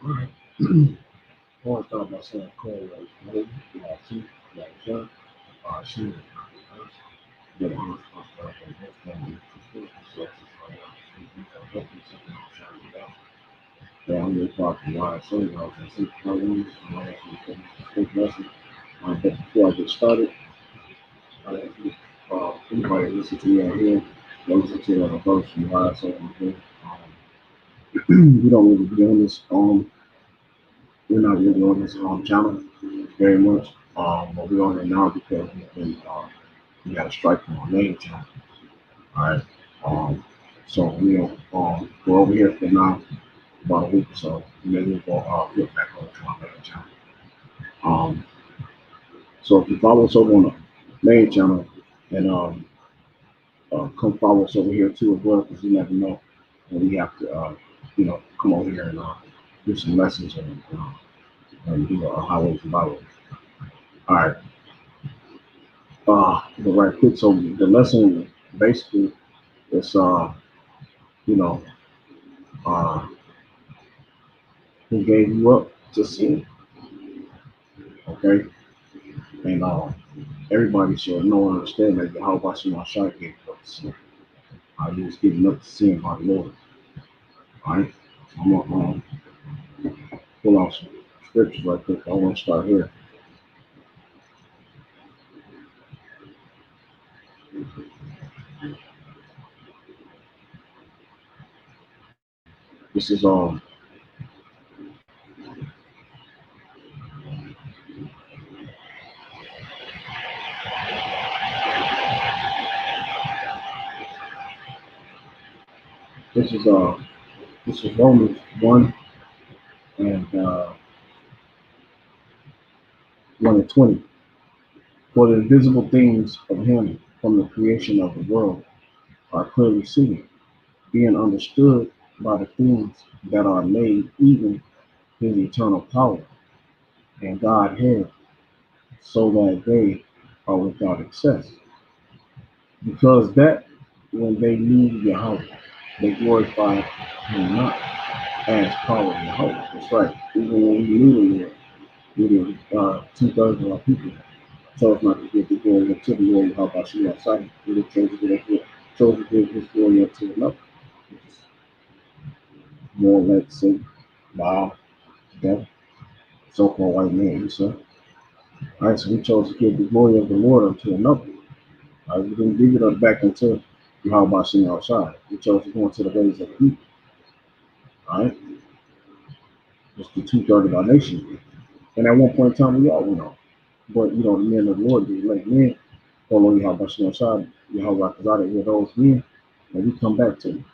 Alright. I always thought about saying Cole like maybe like she like John she was the honest stuff and that's gonna be suspicious so it's like you can help you something I'm trying to get out. Yeah, I'm just talking why I say I was in six programs and I actually take lessons. But before I get started, I actually anybody listen to me out here, listen to the first and why I say anything. We don't really be on this we're not really on this channel very much. But we're on it now because we got a strike from our main channel. Alright. Um so we'll go over here for now about a week or so, and then we'll go get back over to our main channel. Um so if you follow us over on the main channel and come follow us over here too as well because you never know when we have to come over here and do some lessons and do a highways and byways. All right. But right quick. So the lesson basically is you know uh who gave you up to sin, okay? And everybody should know and understand that how watching my shot gave you up to sin. You was given up to sin by the Lord. All right. So I'm gonna pull out some scriptures right quick. I want to start here. This is this is uh this is Romans 1 and 20. For the invisible things of him from the creation of the world are clearly seen, being understood by the things that are made, even his eternal power and Godhead, so that they are without excess. Because that when they knew Yahweh, they glorified him not as power Yahweh. That's right. Even when we knew the Lord, we did 2/3 of our people told us not to give the glory unto the Lord, how about you outside? We did chose to give his glory unto another, which is more like say, wow, devil, so-called white man, you said. All right, so we chose to give the glory of the Lord unto another. All right, we didn't give it up back until you how about you outside. We chose to go into the ways of the people. All right, it's the 2/3 of our nation. And at one point in time, we all went off. But the men of the Lord, the elect men, follow you how about you outside, you how about because out of those men, and we come back to them.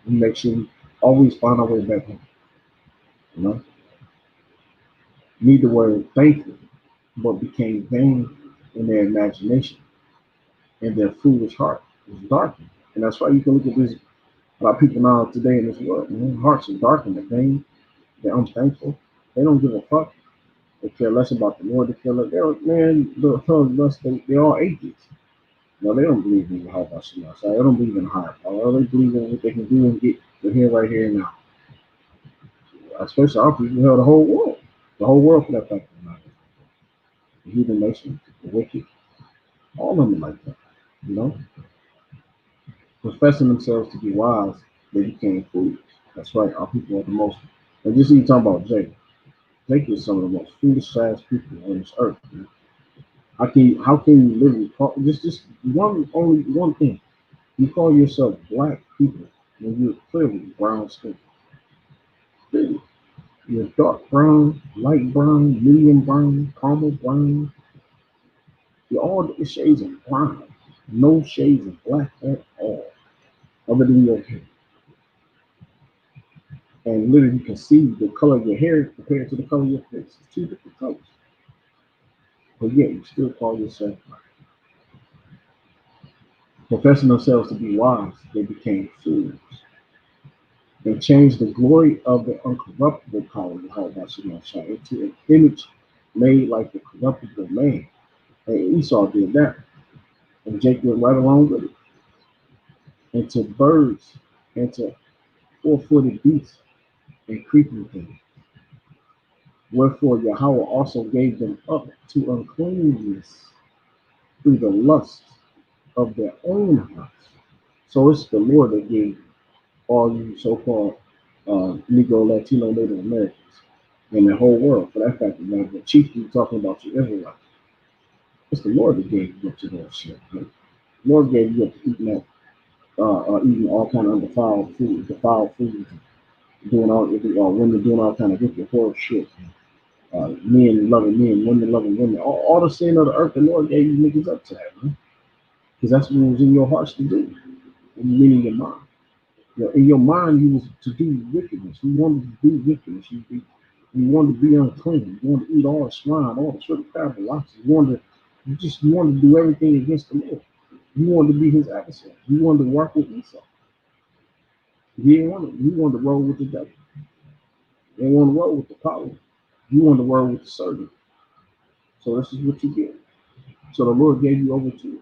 We make sure we always find our way back home. You know, neither were thankful, but became vain in their imagination, and their foolish heart was darkened. And that's why you can look at this. A lot of people now today in this world, man, hearts are darkened. They're vain. They're unthankful. They don't give a fuck. They care less about the Lord. They care less. They're all atheists. No, they don't believe in how about Shema. So they don't believe in higher power. They believe in what they can do and get the here, right here, and now. Especially our people, the whole world. The whole world for that fact. The heathen nations, the wicked, all of them are like that. You know, professing themselves to be wise, they became fools. That's right. Our people are the most. And just you talking about Jake. Jake is some of the most foolish ass people on this earth. Man. How can you literally call just only one thing? You call yourself black people when you're clearly brown skin. Clearly. You're dark brown, light brown, medium brown, caramel brown. You're all the shades of brown. No shades of black at all, other than your hair. And literally, you can see the color of your hair compared to the color of your face. It's two different colors. But yet, you still call yourself black. Professing themselves to be wise, they became fools. They changed the glory of the uncorruptible power of Hashem into an image made like the corruptible man. And Esau did that. And Jacob went right along with it. Into birds, into four-footed beasts, and creeping things. Wherefore Yahweh also gave them up to uncleanness through the lust of their own hearts. So it's the Lord that gave all you so-called Negro, Latino, Native Americans, and the whole world, for that fact, but chiefly talking about you Israelites. It's the Lord that gave you up to that shit. Man. The Lord gave you up to eating that, eating all kind of defiled food, doing all, women doing all kind of wicked, horrible shit. Men loving men, women loving women. All the sin of the earth, the Lord gave you niggas up to that, man. Because that's what was in your hearts to do, meaning your mind. In your mind, you was to do wickedness. You wanted to do wickedness. You wanted to be unclean. You wanted to eat all the swine, all the short crab and lobster. You wanted to do everything against the Lord. You wanted to be his adversary. You wanted to work with Esau. You wanted to roll with the devil. You didn't want to roll with the power. You wanted to roll with the servant. So this is what you get. So the Lord gave you over to it.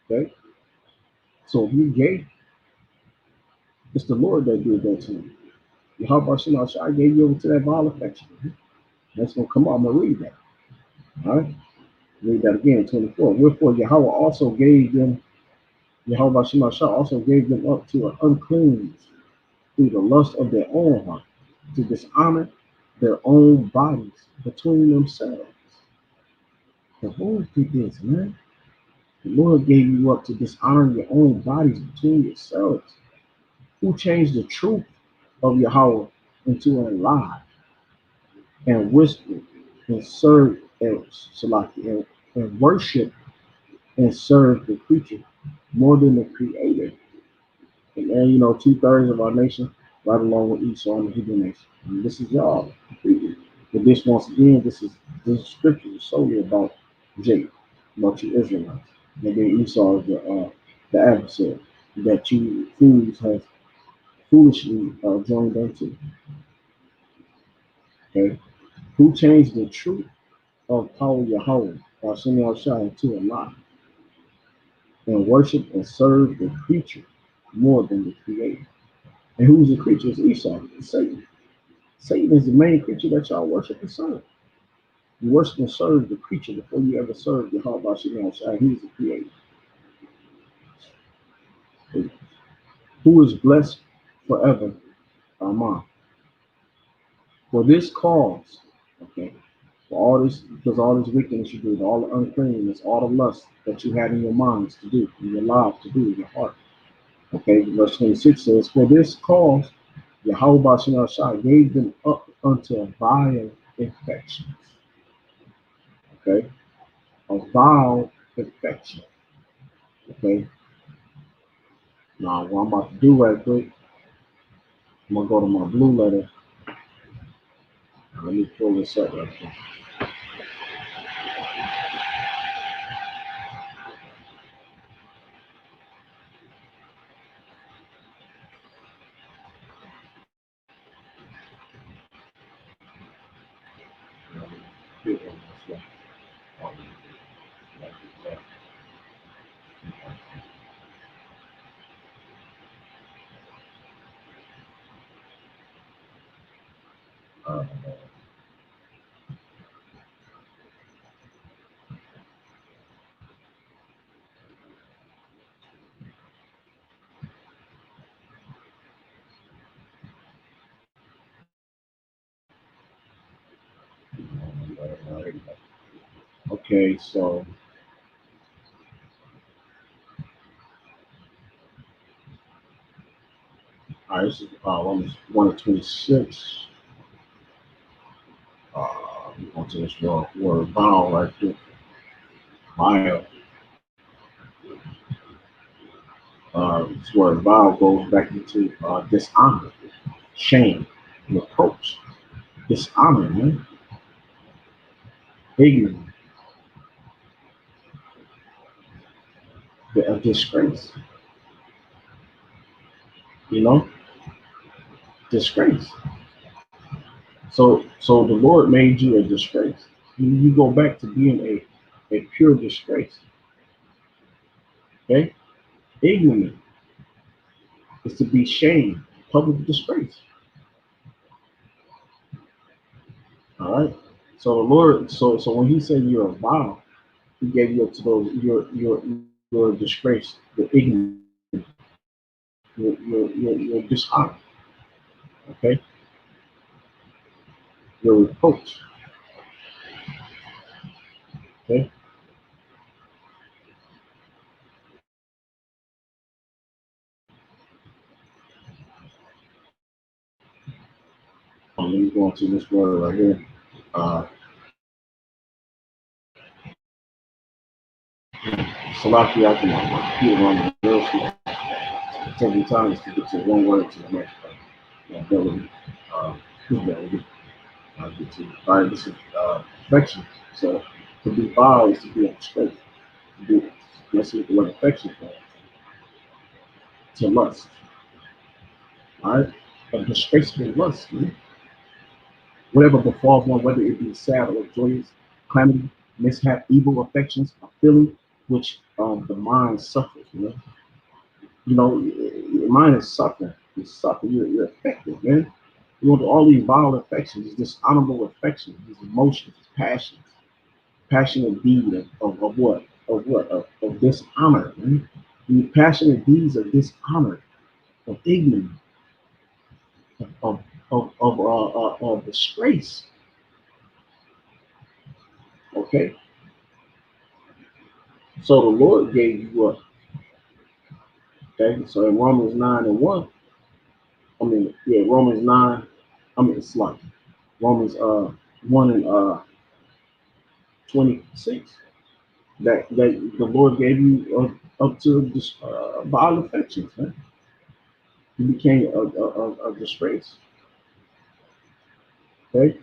Okay? So if you gay, it's the Lord that did that to you. Yahweh Shai gave you over to that vile affection. That's gonna come out. I'm gonna read that. All right. Read that again, 24. Wherefore Yahweh Shai also gave them up to an uncleanness through the lust of their own heart, to dishonor their own bodies between themselves. The Lord did this, man. The Lord gave you up to dishonor your own bodies between yourselves. Who changed the truth of Yahweh into a lie and whispered and served and worship and serve the creature more than the creator. And then, 2/3 of our nation, right along with Esau and the Hebrew nation. And this is y'all completely. But this, once again, this scripture is solely about Jacob, about you Israelites. And then Esau is the adversary that you fools have foolishly joined unto. Okay? Who changed the truth of power Yahweh by sending out Shai into a lie and worship and serve the creature more than the creator. And who's the creature? It's Esau, it's Satan. Satan is the main creature that y'all worship and serve. You worship and serve the creature before you ever serve Yahweh Shai. He's the creator. Who is blessed forever, Amen. For this cause, okay, for all this, because all this wickedness you do, all the uncleanness, all the lust that you had in your minds to do, in your life to do, in your heart. Okay, verse 26 says, for this cause, Yahweh Shai gave them up unto vile infections. Okay, a vile infection. Okay, now what I'm about to do right quick, I'm gonna go to my blue letter. Let me pull this up right quick. Okay, so all right, this is Romans 1 and 26. We're going to this word vile right there. Vile. This word vile goes back into dishonor, shame, reproach, dishonor, man, ignorance, a disgrace, disgrace. So the Lord made you a disgrace. You go back to being a pure disgrace. Okay? Ignorant is to be shamed, public disgrace. All right. So the Lord, so when He said you're vile, He gave you up to those your disgrace, your ignorance, your dishonor, okay, your reproach, okay. Let me go into this word right here. Uh, Salaki, I can repeat it on the real sheet several times to get to one word to the next. Ability, ability. I'll get to. All right, this is affection. So to be vile is to be a disgrace. To be, let's see what affection is. To lust. All right, a disgraceful lust. Man. Whatever befalls one, whether it be sad or joyous, calamity, mishap, evil affections, a feeling which the mind suffers. Your mind is suffering. It's suffering. You're affected, man. You want all these vile affections, dishonorable affections, these emotions, passions, passionate deed of what? Of what? Of dishonor, man. The passionate deeds of dishonor, of ignorance, of of disgrace. Okay, so the Lord gave you what? Okay, so in Romans 9:1, Romans 9, it's like Romans 1 and 26, that the Lord gave you up to this vile affections, man. You became a disgrace, okay?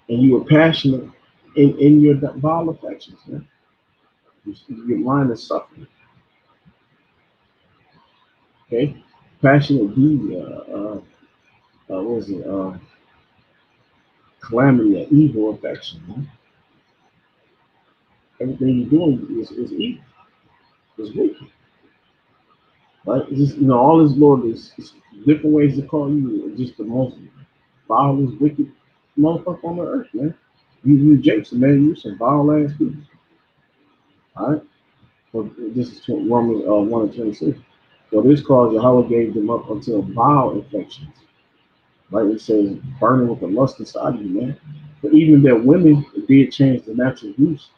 And you were passionate in your vile affections, man. Your mind is suffering, okay? Passionate deed, what is it? Calamity, evil affection, man. Everything you're doing is evil, is wicked, right? It's just, all His Lord is different ways to call you. Just the most vilest, wicked motherfucker on the earth, man. You Jason, man. You some vile ass people. All right. So this is Romans 1 and 26. For this cause Yahweh gave them up until vile affections. Right? It says burning with the lust inside of you, man. But even their women did change the natural use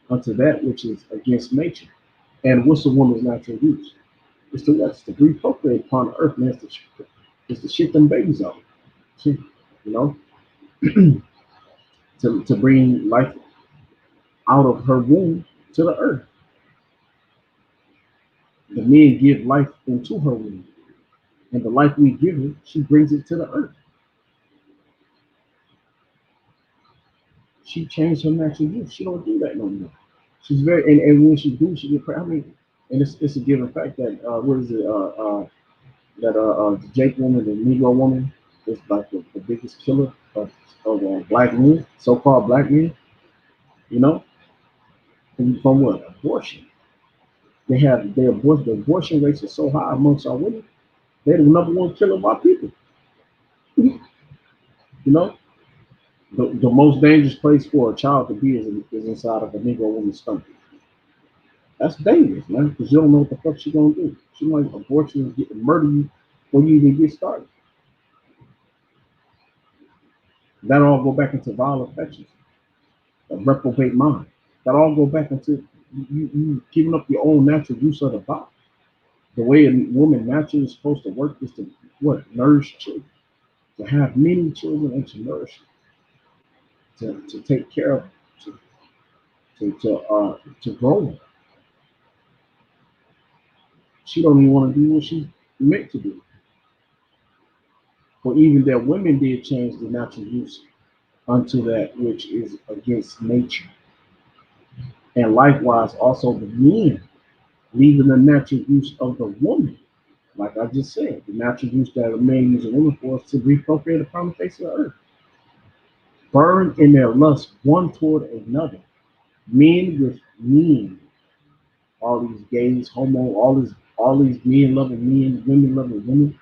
unto that which is against nature. And what's a woman's natural use? It's to what? It's to breed procreate upon the earth, man. It's to shit them babies out. See? You know, to bring life out of her womb to the earth. The men give life into her womb. And the life we give her, she brings it to the earth. She changed her natural use. She don't do that no more. She's very and when she do, she get pregnant. I mean, and it's a given fact that what is it? That the Jake woman, the Negro woman, is like the biggest killer of black men, so-called black men. You know, from what? Abortion. The abortion rates are so high amongst our women. They're the number one killer of our people. You know, the most dangerous place for a child to be is inside of a Negro woman's stomach. That's dangerous, man, because you don't know what the fuck she's gonna do. She might abort you and murder you before you even get started. That all go back into vile affections, a reprobate mind. That all go back into you giving up your own natural use of the body. The way a woman naturally is supposed to work is to what? Nourish children, to have many children and to nourish, to take care of, to to grow them. She don't even want to do what she's meant to do. For even their women did change the natural use unto that which is against nature. And likewise also the men, leaving the natural use of the woman. Like I just said, the natural use that a man uses a woman for is to reprocreate upon the face of the earth. Burn in their lust one toward another. Men with men, all these gays, homo, all these men loving men, women loving women,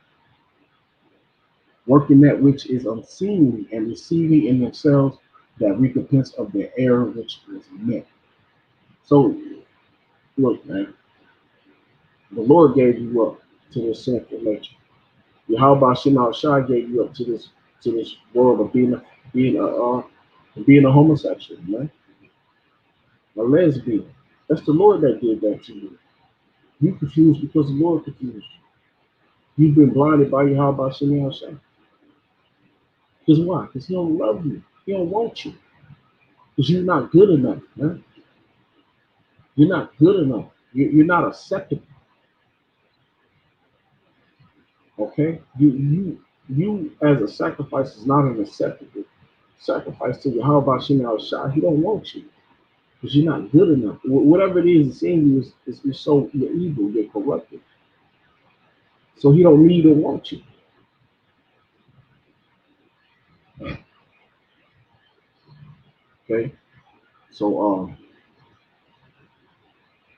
working that which is unseemly and receiving in themselves that recompense of their error which was met. So, look, man, the Lord gave you up to this sinful nature. Yahweh Shem Shai gave you up to this world of being a homosexual, man, a lesbian. That's the Lord that did that to you. You confused because the Lord confused you. You've been blinded by Yahweh Shem Shai. Because why? Because He don't love you. He don't want you. Because you're not good enough, man. You're not good enough. You're not acceptable. Okay? You as a sacrifice is not an acceptable sacrifice to Yahweh Shem Shai. He don't want you. Because you're not good enough. Whatever it is that's in you is so you're evil, you're corrupted. So He don't need or want you. Okay? So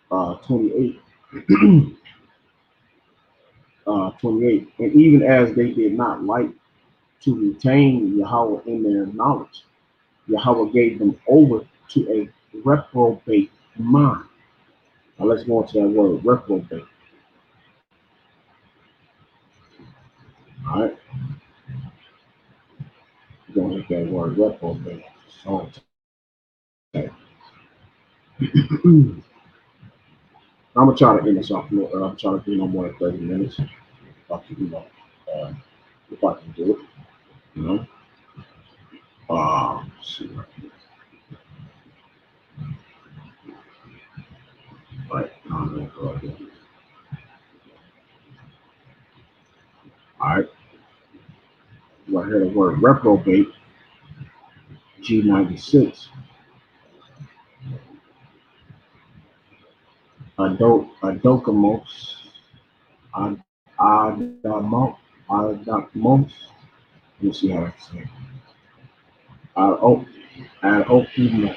28. 28. And even as they did not like to retain Yahweh in their knowledge, Yahweh gave them over to a reprobate mind. Now let's go into that word, reprobate. All right, we're gonna hit that word, reprobate. So, okay. I'm gonna try to end this off. I'm trying to do no more than 30 minutes. If I can, uh, if I can do it, you know. See, right. I'm gonna go ahead. All right, right here the word reprobate, G96. Adokamos, Adamos, Adamos. Let me see how I say it. Ad Adokimo,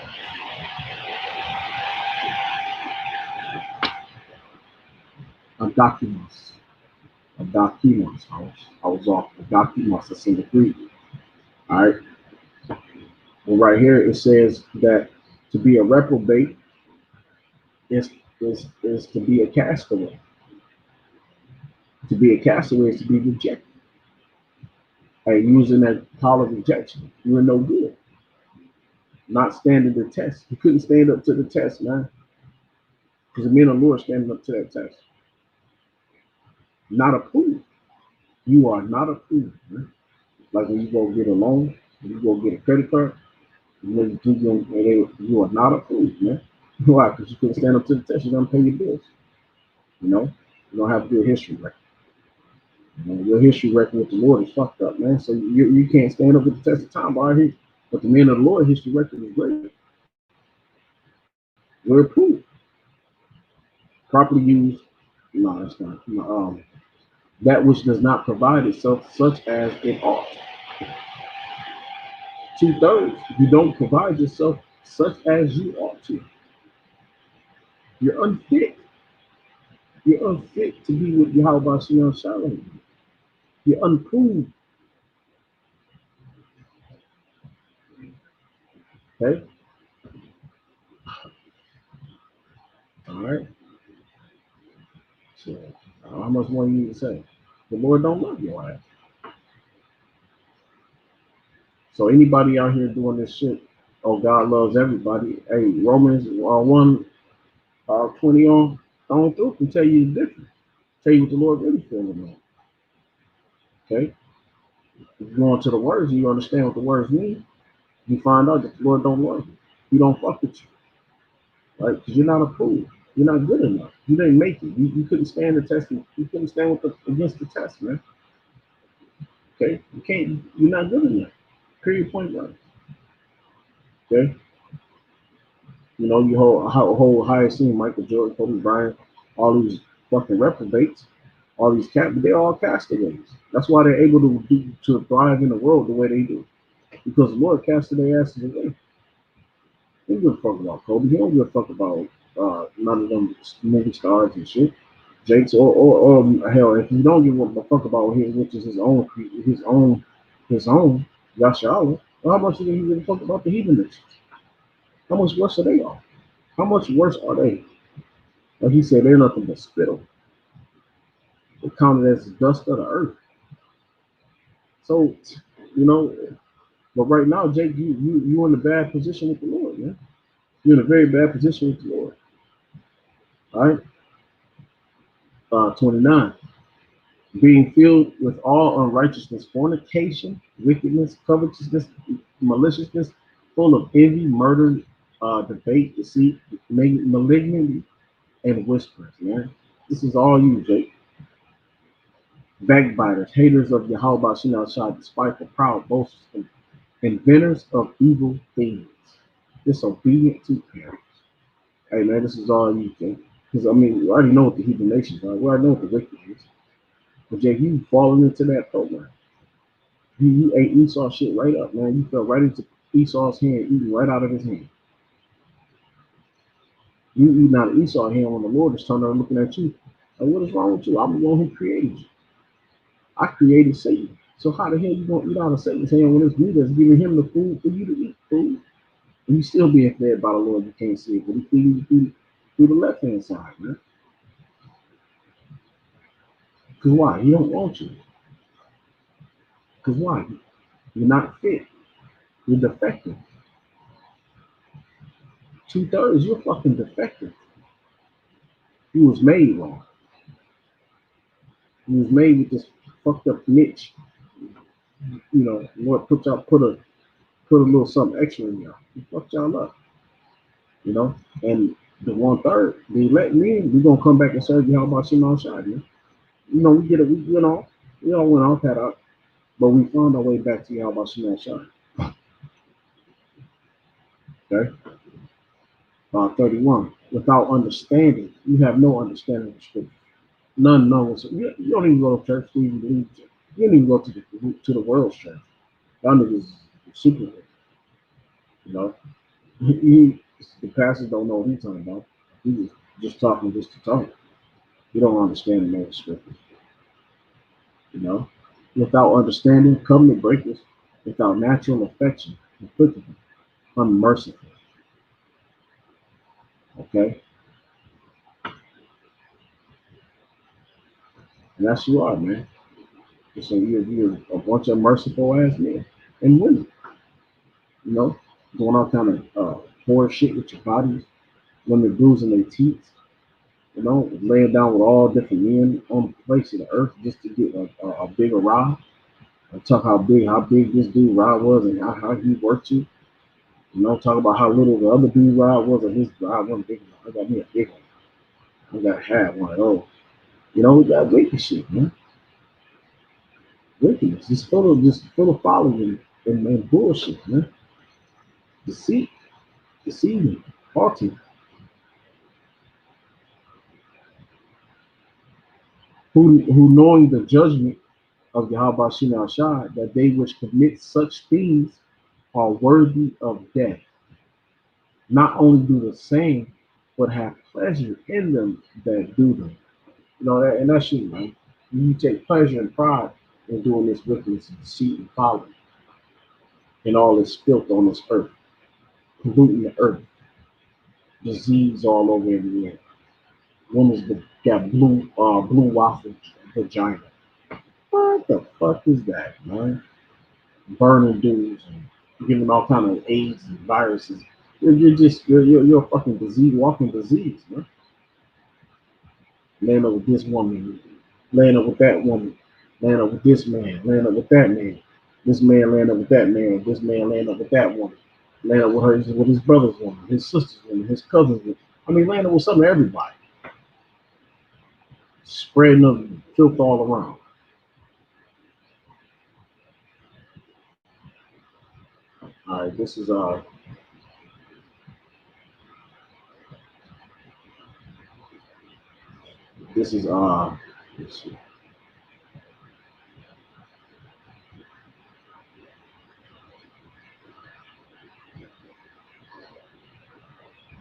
Adokimos, Adokimos. I was off. Adokimos. That's in the Greek. All right. Well, right here it says that to be a reprobate is is to be a castaway. To be a castaway is to be rejected. And using that call of rejection, you were no good. Not standing the test. You couldn't stand up to the test, man. Because the men of the Lord standing up to that test. Not approved. You are not approved, man. Like when you go get a loan, when you go get a credit card, you are not approved, man. Why? Because you couldn't stand up to the test. You don't pay your bills. You know, you don't have a good history record. You know, your history record with the Lord is fucked up, man. So you can't stand up with the test of time, right here. But the men of the Lord history record is great. We're approved. Properly used. No, that's not. No, that which does not provide itself such as it ought. 2/3, you don't provide yourself such as you ought to. You're unfit. You're unfit to be with Yahweh Shem Shalom. You're unproved. Okay? All right. So how much more you need to say? The Lord don't love your ass. So anybody out here doing this shit, oh God loves everybody. Hey, Romans 1 20 on through can tell you the difference. Tell you what the Lord really feeling on. Okay? If you go into the words and you understand what the words mean, you find out that the Lord don't love you. He don't fuck with you. Right? Because you're not approved. You're not good enough. You didn't make it. You couldn't stand the test. You couldn't stand against the test, man. Okay? You can't, you're not good enough. Period, point blank. Okay? You know, you whole high scene, Michael Jordan, Kobe Bryant, all these fucking reprobates, all these they're all castaways. That's why they're able to thrive in the world the way they do. Because the Lord casted their asses away. He don't give a fuck about Kobe. He don't give a fuck about none of them movie stars and shit. Jake's or hell, if you don't give a fuck about his, which is his own Yashala, well, how much do you give a fuck about the heathen nations? How much worse are they off? How much worse are they? Like he said, they're nothing but spittle. They're counted as the dust of the earth. So, you know, but right now, Jake, you in a bad position with the Lord, man. You're in a very bad position with the Lord. All right. 29. Being filled with all unrighteousness, fornication, wickedness, covetousness, maliciousness, full of envy, murder, debate, deceit, malignity, and whispers, man. This is all you, Jake. Backbiters, haters of Yahweh Shina Shah, despiteful, proud, boasters, inventors of evil things, disobedient to parents. Hey, man, this is all you, Jake. Because, I mean, we already know what the heathen nations are. We already know what the wicked is. But, Jake, you falling into that program. You ate Esau shit right up, man. You fell right into Esau's hand, eating right out of his hand. You eating out of Esau's hand when the Lord is turning around looking at you. Like, what is wrong with you? I'm the one who created you. I created Satan. So how the hell you gonna eat out of Satan's hand when it's me that's giving him the food for you to eat food? And you still being fed by the Lord, you can't see it, but he feeding you through the left hand side, man. Because why? He don't want you. Because why? You're not fit. You're defective. 2/3, you're fucking defective. You was made wrong. You was made with this fucked up niche. You know, Lord put a little something extra in y'all. He fucked y'all up. You know? And the 1/3, they let me in, we're gonna come back and serve you how about Shimon Shai, man. You know, we went off. We all went off, had out, but we found our way back to you how about Shimon Shai. Okay? 31. Without understanding, you have no understanding of scripture. None knows. You don't even go to church to even believe. You don't even go to the world's church. Y'all niggas super. You know, the pastors don't know what he's talking about. He's just talking just to talk. You don't understand the scripture. You know, without understanding, covenant breakers, without natural affection, applicable, unmerciful. Okay, and that's who you are, man. So you're a bunch of merciful ass men and women. You know, doing all kind of horror shit with your bodies, women bruising their teeth. You know, laying down with all different men on the face of the earth just to get a bigger rod. And talk how big this dude rod was and how he worked you. You know, talk about how little the other dude rod was and his rod wasn't big enough. I got me a big one. I got to have one of those. You know, we got wicked shit, man. Wickedness. Just full of following and bullshit, man. Deceit, deceiving, faulty. Who knowing the judgment of Yahweh Shina Shah, that they which commit such things are worthy of death. Not only do the same, but have pleasure in them that do them. You know that, and that's you, man. You take pleasure and pride in doing this wickedness and deceit and folly and all this filth on this earth, polluting the earth, disease all over everywhere. Women's got blue waffle vagina. What the fuck is that, man? Burning dudes and giving all kind of AIDS and viruses. You're a fucking disease, walking disease, man. Laying up with this woman, laying up with that woman, laying up with this man, laying up with that man. This man laying up with that man, this man laying up with that woman, laying up with her with his brother's woman, his sister's woman, his cousin's woman. I mean, laying up with some of everybody, spreading the filth all around. All right, this is let's see.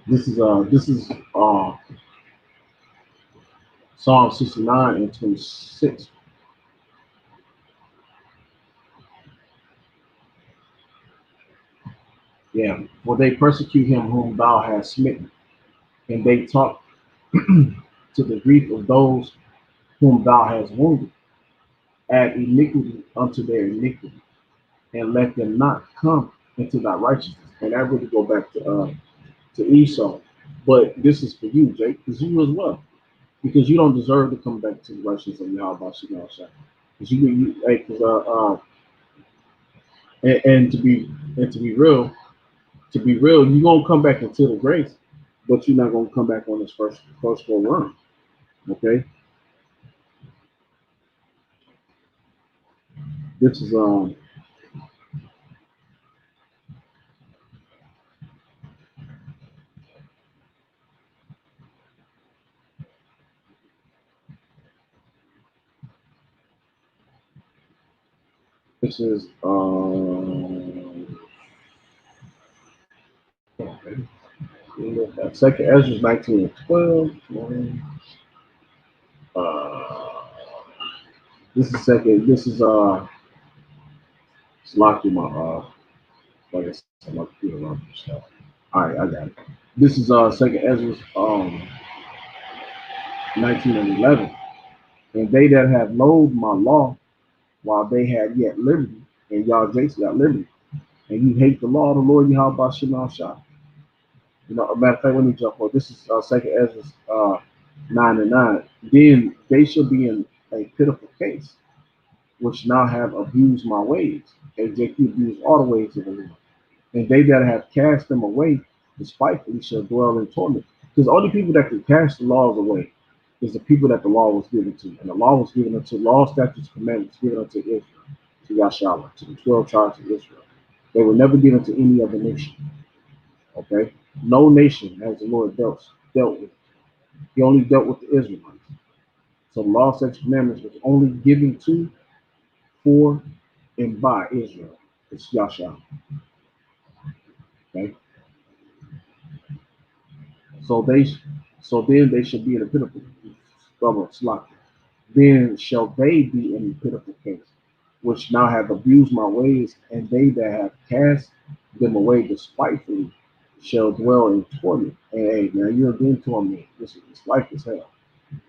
This is Psalm 69 and 26. Yeah. For they persecute him whom thou hast smitten, and they talk to the grief of those whom thou hast wounded. Add iniquity unto their iniquity, and let them not come into thy righteousness. And that really go back to Esau. But this is for you, Jake, because you as well. Because you don't deserve to come back to the righteousness of Yahweh Shemel Shah. Because hey, and to be real, you're gonna come back into the grace, but you're not gonna come back on this first full run. Okay, this is this is okay. Second Ezra 19 and 12. Uh, this is second. This is it's locked in my like I said, my computer run stuff. All right, I got it. This is second Ezra 19 and 11. And they that have loathed my law while they had yet liberty, and y'all Jason got liberty, and you hate the law of the Lord Yahweh Shema Shah. You know, a matter of fact, let me jump on. This is second Ezra 9 and 9. Then they shall be in a pitiful case, which now have abused my ways, and JQ abused all the ways of the Lord. And they that have cast them away despitefully shall dwell in torment. Because the only people that can cast the laws away is the people that the law was given to. And the law was given unto law, statutes, commandments given unto Israel, to Yahshua, to the 12 tribes of Israel. They were never given to any other nation. Okay? No nation has the Lord dealt with. He only dealt with the Israelites. So the law, statutes, commandments was only given to, for, and by Israel. It's Yahshua. Okay? So they so then they should be in a pitiful double slot. Then shall they be in a pitiful case, which now have abused my ways, and they that have cast them away despitefully shall dwell in torment. And hey, now you're again torment. This life is hell.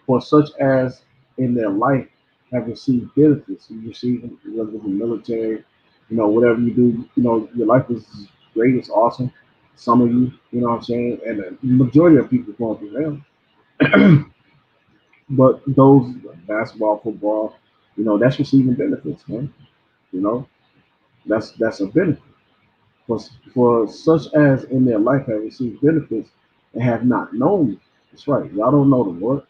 For such as in their life have received benefits, you receive them, whether it's the military, whatever you do, your life is great, it's awesome. Some of you, you know what I'm saying, and the majority of people going through hell. But those basketball, football, that's receiving benefits, man. You know, that's a benefit. For, for such as in their life have received benefits and have not known me. That's right. Y'all don't know the Lord.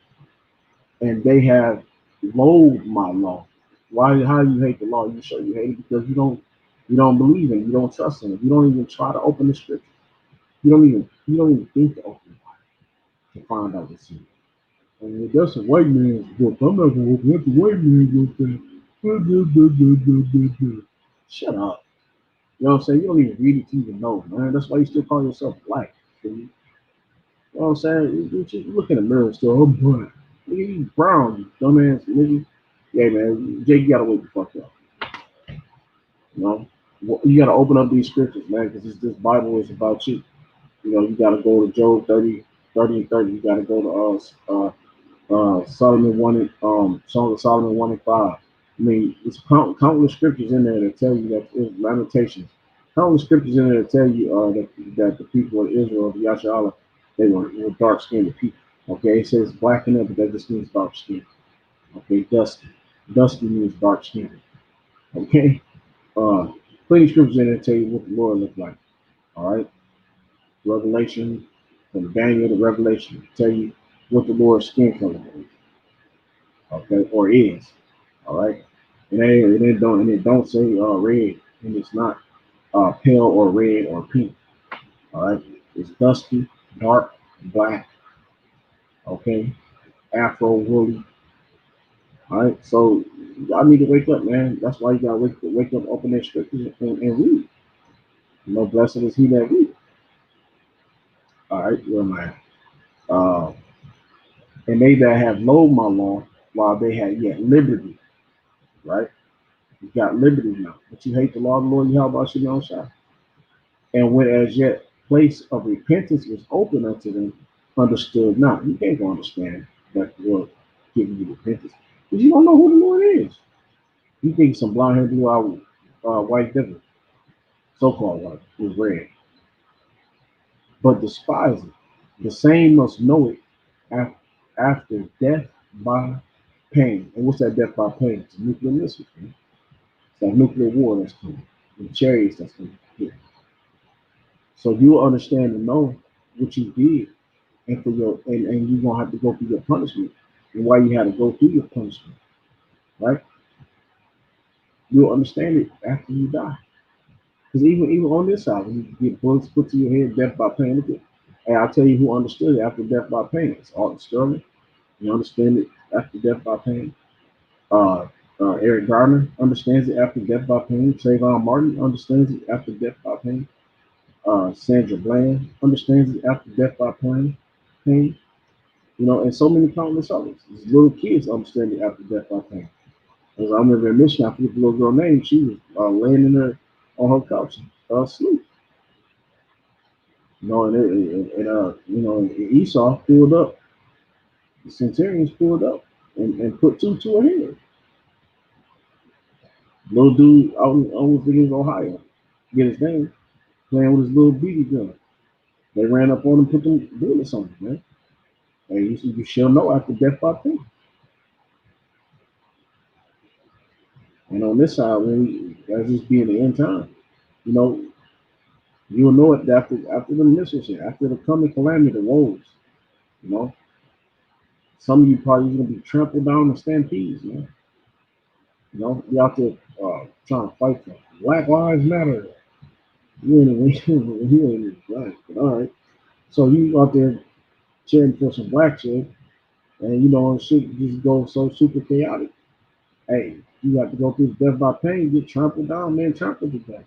And they have loathed my law. Why? How you hate the law? You show you hate it because you don't believe in it. You don't trust in it. You don't even try to open the scripture. You don't even think to open it to find out what's in it. And that's a white man's book. I'm not gonna open up the white man's book. Shut up. You know what I'm saying? You don't even read it to even know, man. That's why you still call yourself black. You know what I'm saying? You look in the mirror and still, oh boy, you brown, you dumbass nigga. Yeah, man, Jake, you gotta wake the fuck up. You know, you gotta open up these scriptures, man, because this Bible is about you. You gotta go to Job 30 and 30. You gotta go to Solomon 1 and Song of Solomon 1 and 5. I mean, it's countless scriptures in there that tell you that it's Lamentations. Countless scriptures in there that tell you that the people of Israel, the Yasharala, they were dark skinned people. Okay, it says black and up, but that just means dark skin. Okay, dusty. Dusty means dark skin. Okay, uh, plenty of scriptures in there tell you what the Lord looked like. All right, Revelation, from Daniel to Revelation, tell you what the Lord's skin color is. Okay, or is. All right, it don't say red, and it's not pale or red or pink. All right, it's dusty, dark, black. Okay, afro, woolly. All right, so y'all need to wake up, man. That's why you gotta wake up, open that scriptures and read. Blessed is he that read. All right, where am I at? And they that have loathed my law while they had yet liberty, right? You got liberty now, but you hate the law of the Lord Yahweh Shalom Shah. And when as yet place of repentance was open unto them, understood not. You can't go understand that the Lord giving you repentance because you don't know who the Lord is. You think some blonde haired blue eyed white devil, so called white, is red, but despise it. The same must know it after death by pain. And what's that death by pain? It's a nuclear missile. Man. It's that nuclear war that's coming, the chariots that's coming. Yeah. So you understand and know what you did, and for your and you're gonna have to go through your punishment, and why you had to go through your punishment, right? You'll understand it after you die. Because even on this side, when you get bullets put to your head, death by pain. Look at, and I'll tell you who understood it after death by pain. It's Alton Sterling. You understand it after death by pain. Uh, Eric Garner understands it after death by pain. Trayvon Martin understands it after death by pain. Sandra Bland understands it after death by pain. Pain. You know, and so many countless others. These little kids understand it after death by pain. As I remember in Michigan, I forget the little girl name. She was laying in her on her couch, asleep. You know, you know, and Esau pulled up. The Centurions pulled up and put two to her head. Little dude out in Ohio, get his name, playing with his little BB gun. They ran up on him, put them bullets on him, man. And you shall know after death by pain. And on this side, as this being the end time, you know, you'll know it after the missiles, after the coming calamity, the woes. You know, some of you probably gonna be trampled down in stampedes, man. You know, you out there trying to fight for Black Lives Matter. You ain't even you ain't even black, but all right. So you out there cheering for some black shit, and you know shit just goes so super chaotic. Hey, you have to go through death by pain, get trampled down, man, trampled to death.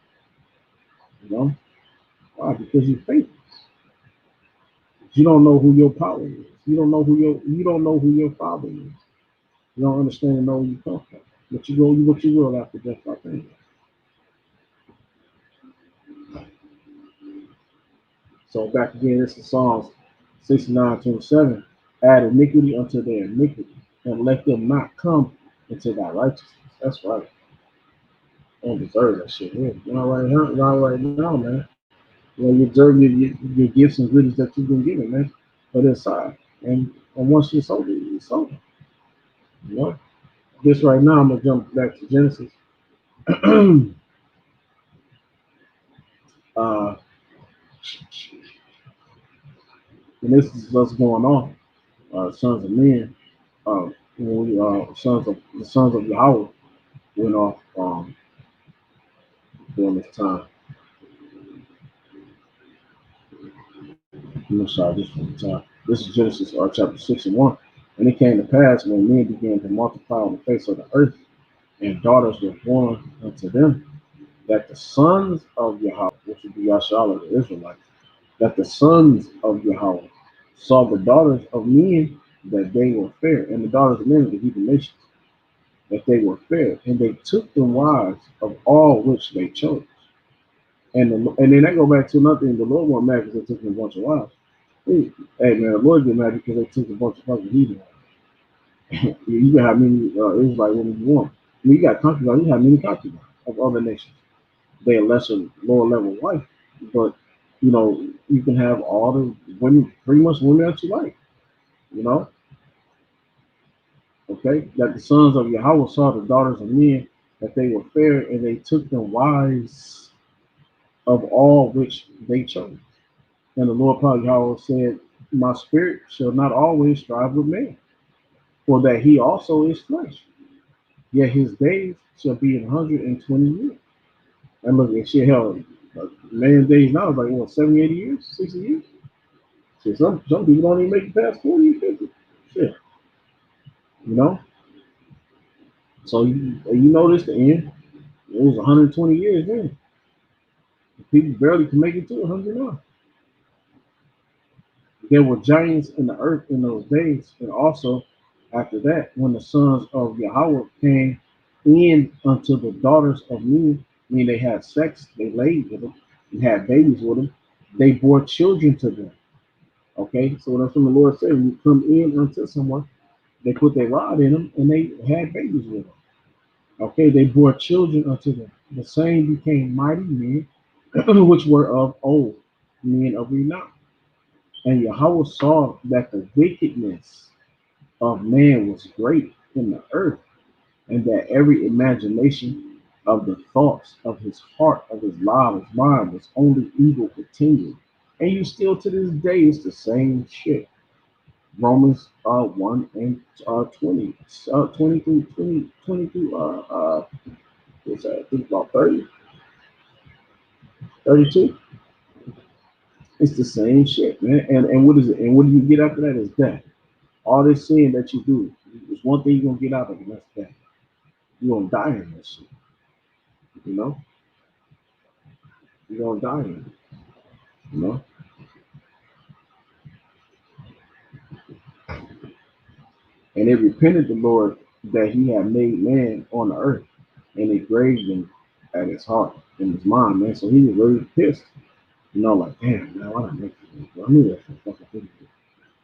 You know why? Because you faithless. You don't know who your power is. You don't know who your father is. You don't understand and know where you come from. But you go, you what you will after death by pain. So back again, this is Psalms 69:27. Add iniquity unto their iniquity, and let them not come into thy righteousness. That's right. I don't deserve that shit. Yeah, right now, man. You know, you deserve your gifts and goodies that you've been given, man. But inside, and once you're sober, you're sober. You know. This right now, I'm gonna jump back to Genesis. uh, and this is what's going on. Sons of men, when we, sons of Yahweh went off during this time. I'm sorry, this from the time. This is Genesis chapter 6:1. And it came to pass when men began to multiply on the face of the earth, and daughters were born unto them, that the sons of Yahweh, which would be Yasha'Allah, the Israelites, that the sons of Yahweh saw the daughters of men that they were fair, and the daughters of men of the heathen nations, that they were fair, and they took the wives of all which they chose. And then I go back to nothing. The Lord wasn't mad because they took a bunch of wives. Hey man, the Lord get mad because they took a bunch of fucking heathen. You can have many Israelite women you want. I mean, you got concubines. You have many concubines of other nations. They are lesser, lower level wife, but you know you can have all the women, pretty much women that you like. You know, okay. That the sons of Yahweh saw the daughters of men that they were fair, and they took them wives of all which they chose. And the Lord probably Yahweh said, "My spirit shall not always strive with man, for that he also is flesh. Yet his days shall be 120 years." And look, and shit, hell, man's days now is like what, 70, 80 years, 60 years? Shit, some people don't even make it past 40 or 50. Shit, you know? So you notice the end, it was 120 years then. People barely can make it to 100 now. There were giants in the earth in those days, and also after that, when the sons of Yahweh came in unto the daughters of men, I mean they had sex, they laid with them, and had babies with them, they bore children to them. Okay, so that's when the Lord said, when you come in unto someone, they put their rod in them and they had babies with them. Okay, they bore children unto them. The same became mighty men, which were of old, men of renown. And Yahweh saw that the wickedness of man was great in the earth, and that every imagination of the thoughts of his heart, of his life, his mind was only evil continually. And you still to this day, it's the same shit. Romans 1 and 20, 20 through 20 through what's that? I think about 30, 32. It's the same shit, man. And what is it? And what do you get after that is death. All this sin that you do, there's one thing you're gonna get out of it, and that's death. You're gonna die in that shit. You know? You're gonna die in it, you know? And it repented the Lord that he had made man on the earth, and it grazed him at his heart and his mind, man. So he was really pissed. You know, like, damn, man, why did I make this? I knew that for fucking thing.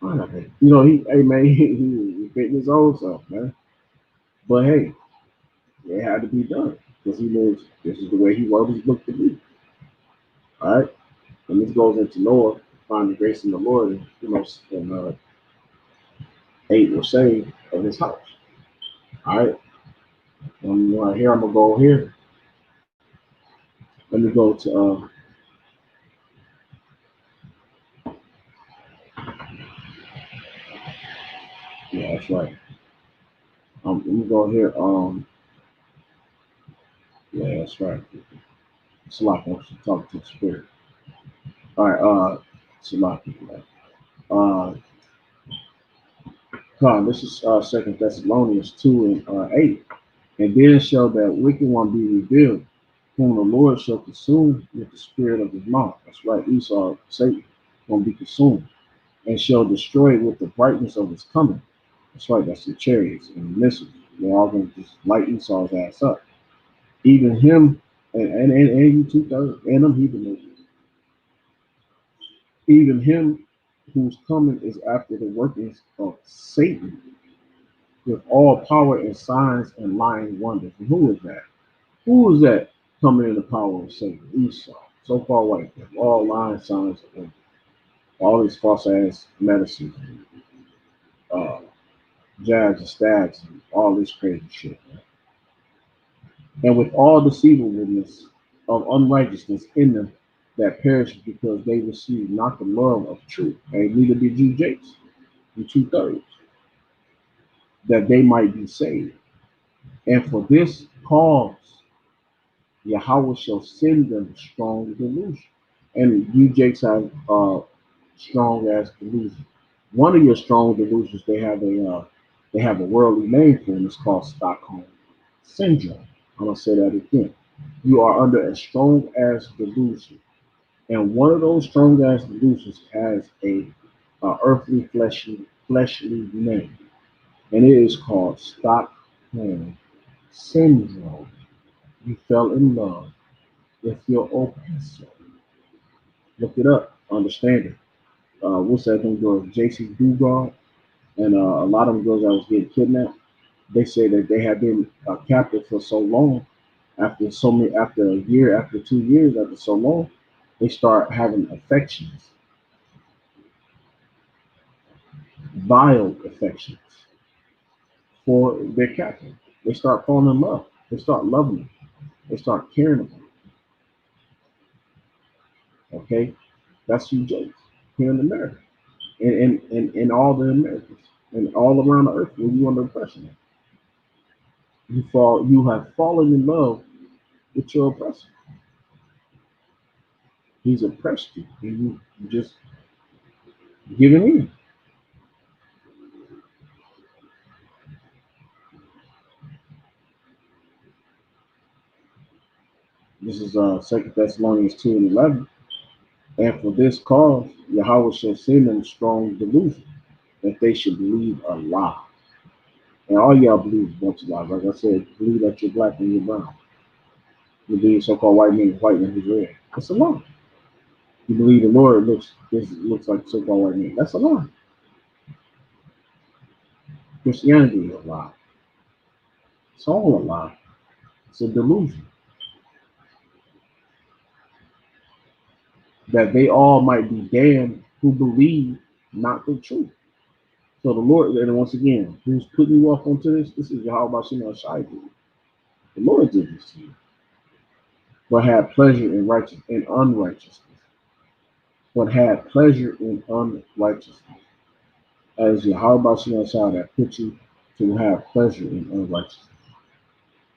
Why did I make it? You know, hey, man, he bitten his own self, man. But hey, it had to be done because he knows this is the way he wrote his book to be. All right. And this goes into Noah, find the grace in the Lord, and, you know, and 8 were saved of his house. All right. And right here, I'm going to go here. Let me go to, yeah, that's right. Let me go here. Yeah, that's right. Salak wants to talk to the spirit. All right, Salak. Uh, this is Second Thessalonians 2 and 8. And then shall that wicked one be revealed, whom the Lord shall consume with the spirit of his mouth. That's right, Esau, Satan, gonna be consumed, and shall destroy with the brightness of his coming. That's right, that's the chariots and the missiles. They're all gonna just light Esau's ass up. Even him and you 2/3 and them Hebrew, even him whose coming is after the workings of Satan with all power and signs and lying wonders. And who is that? Who is that coming in the power of Satan? Esau. So far away from all lying signs and all these false ass medicines, uh, jabs and stabs, and all this crazy shit. And with all deceivableness of unrighteousness in them that perish because they receive not the love of truth, and neither did you, Jakes, in 2/3, that they might be saved. And for this cause, Yahweh shall send them strong delusion. And you, Jakes, have strong ass delusion. One of your strong delusions, they have a worldly name for them. It's called Stockholm syndrome. I'm gonna say that again. You are under a strong ass delusion, and one of those strong ass delusions has a earthly fleshly name, and it is called Stockholm syndrome. You fell in love with your oppressor. Look it up, understand it. What's that thing girl? JC Dugard and a lot of them girls that was getting kidnapped. They say that they have been captive for so long. After a year, after 2 years, after so long, they start having affections, vile affections for their captive. They start falling in love. They start loving them. They start caring about them. Okay, that's you, Jakes, here in America, and all the Americans, and all around the earth, where you under oppression. You have fallen in love with your oppressor. He's oppressed you, and you just giving in. This is Second Thessalonians 2 and 11. And for this cause, Yahweh shall send them strong delusion, that they should believe a lie. And all y'all believe a bunch of lies. Like I said, believe that you're black and you're brown. You believe so-called white man is white and he's red. That's a lie. You believe the Lord looks like so-called white man. That's a lie. Christianity is a lie. It's all a lie. It's a delusion. That they all might be damned who believe not the truth. So the Lord, and once again, who's putting you off onto this? This is Yahweh Shem Shai. The Lord did this to you. But had pleasure in righteousness and unrighteousness. But had pleasure in unrighteousness. As Yahweh Shem Shai that put you to have pleasure in unrighteousness.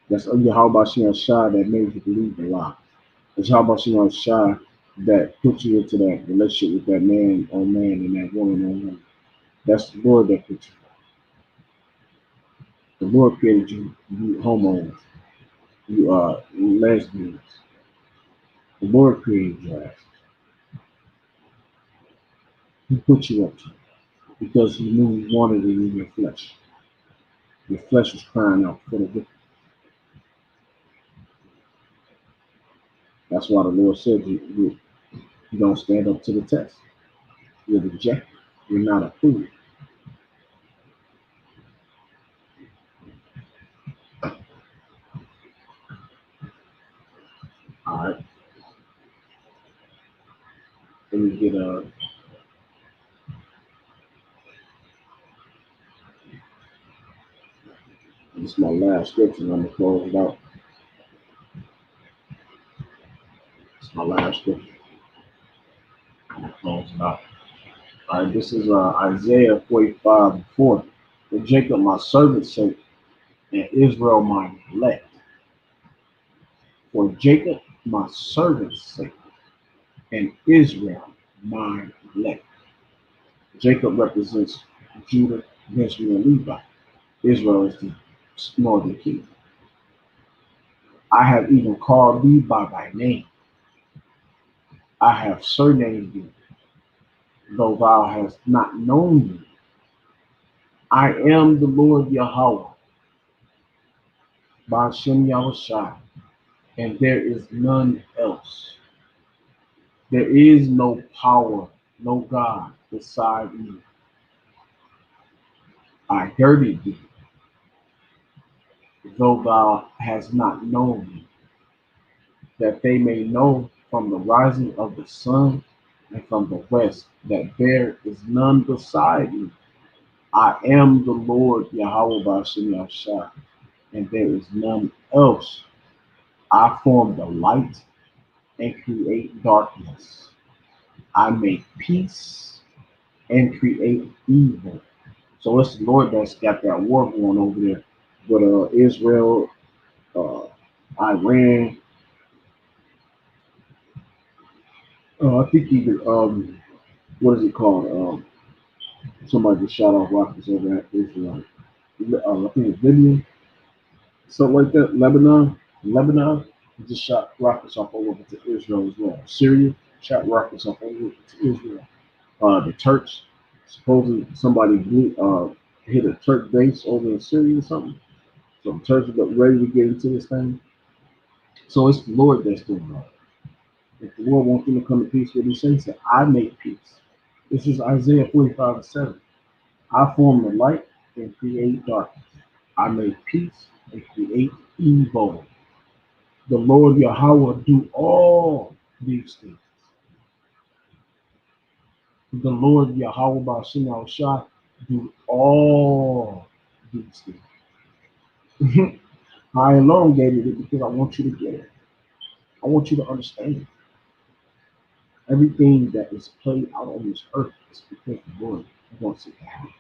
That's Yahweh Shem Shai that made you believe the lie. It's Yahweh Shem Shai that put you into that relationship with that man on man and that woman on woman. That's the Lord that put you. The Lord created you, you homos, you are lesbians. The Lord created your ass. He put you up to it because he knew you wanted it in your flesh. Your flesh was crying out for the victim. That's why the Lord said you don't stand up to the test. You're rejected. You're not approved. All right. Let me get this is my last scripture. I'm gonna close it out. It's my last scripture. I'm gonna close it out. All right. This is Isaiah 45:4. For Jacob my servant's sake, and Israel my elect. For Jacob my servant's sake, and Israel my elect. Jacob represents Judah, Benjamin, and Levi. Israel is the northern kingdom. I have even called thee by thy name. I have surnamed thee, though thou hast not known me. I am the Lord Yahweh, Ba'ashem Yahushai, and there is none else. There is no power, no God beside me. I girded thee, though thou hast not known me, that they may know from the rising of the sun and from the west that there is none beside me. I am the Lord Yahweh Ba'ashem Yahushai, and there is none else. I form the light and create darkness. I make peace and create evil. So it's the Lord that's got that war going over there with Israel, uh, Iran. I think even what is it called? Somebody just shot off rockets over at Israel. I think it's Libya, something like that. Lebanon just shot rockets off over to Israel as well. Syria shot rockets off over to Israel. The Turks supposedly somebody hit a Turk base over in Syria or something. So the Turks are ready to get into this thing. So it's the Lord that's doing that. If the Lord wants them to come to peace, what he says, I make peace. This is Isaiah 45:7. I form the light and create darkness. I make peace and create evil. The Lord Yahweh do all these things. The Lord Yahweh Ba'ashem Shah do all these things. I elongated it because I want you to get it. I want you to understand it. Everything that is played out on this earth is because the Lord wants it to happen.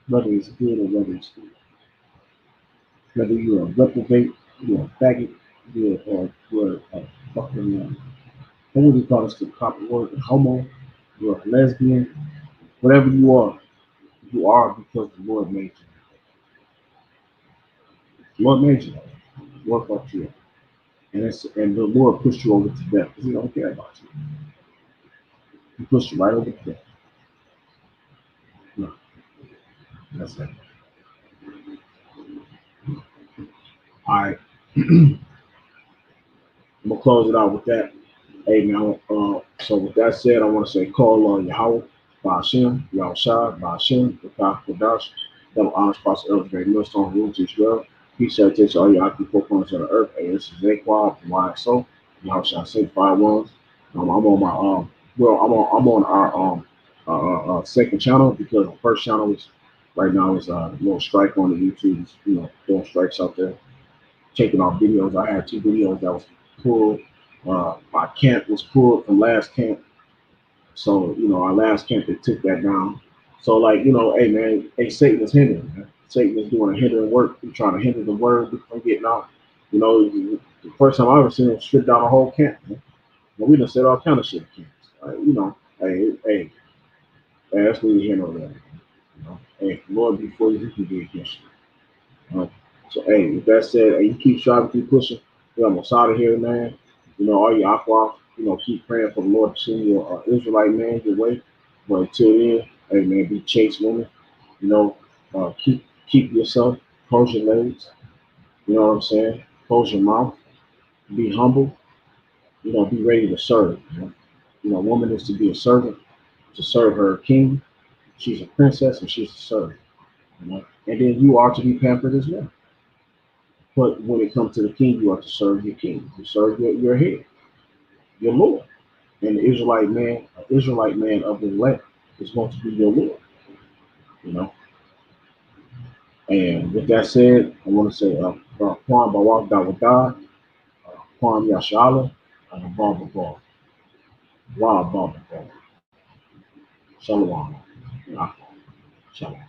Whether it's good or whether it's good. Whether you're a reprobate, you're a faggot, you're a fucking, what would you call this, the proper word, a homo, you're a lesbian, whatever you are because the Lord made you. The Lord made you. The Lord thought you. And the Lord pushed you over to death because he don't care about you. He pushed you right over the cliff. No, that's it. All right. I'm gonna close it out with that. Hey man, so with that said, I want to say call on Yahweh, Ba'ashem, Yahushua, Ba'ashem, Bakah Kodash, double honors, prosper, elders, great millstone, rules Israel. Peace, salutation, all your occupied four corners of the earth. Hey, this is Zaquan from YSO, Yahushua, sanctified ones. I'm on my I'm on our second channel because the first channel is right now is a little strike on the YouTube, doing strikes out there, taking off videos. I had two videos that was pulled. My camp was pulled from last camp. So, our last camp, they took that down. So, hey, man, hey, Satan is hindering, man. Satan is doing a hindering work. He's trying to hinder the word from getting out. The first time I ever seen him strip down a whole camp, man. We done said all kind of shit in camps. Hey, that's neither here nor there. Hey, Lord, before you can be against you. So, hey, with that said, hey, you keep striving, keep pushing. We're almost out of here, man. All your aqua, keep praying for the Lord to send you an Israelite man your way. But until then, hey, man, be chaste women. You know, keep yourself, close your legs. You know what I'm saying? Close your mouth. Be humble. Be ready to serve. A woman is to be a servant, to serve her king. She's a princess and she's a servant. And then you are to be pampered as well. But when it comes to the king, you are to serve your king. You serve your head, your Lord. And the Israelite man of the land is going to be your Lord. You know. And with that said, I want to say, Kwam Bawak Dawada, Kwam Yashala, and Baba Ball. Wow, Baba Ball. Shalom. Shalom.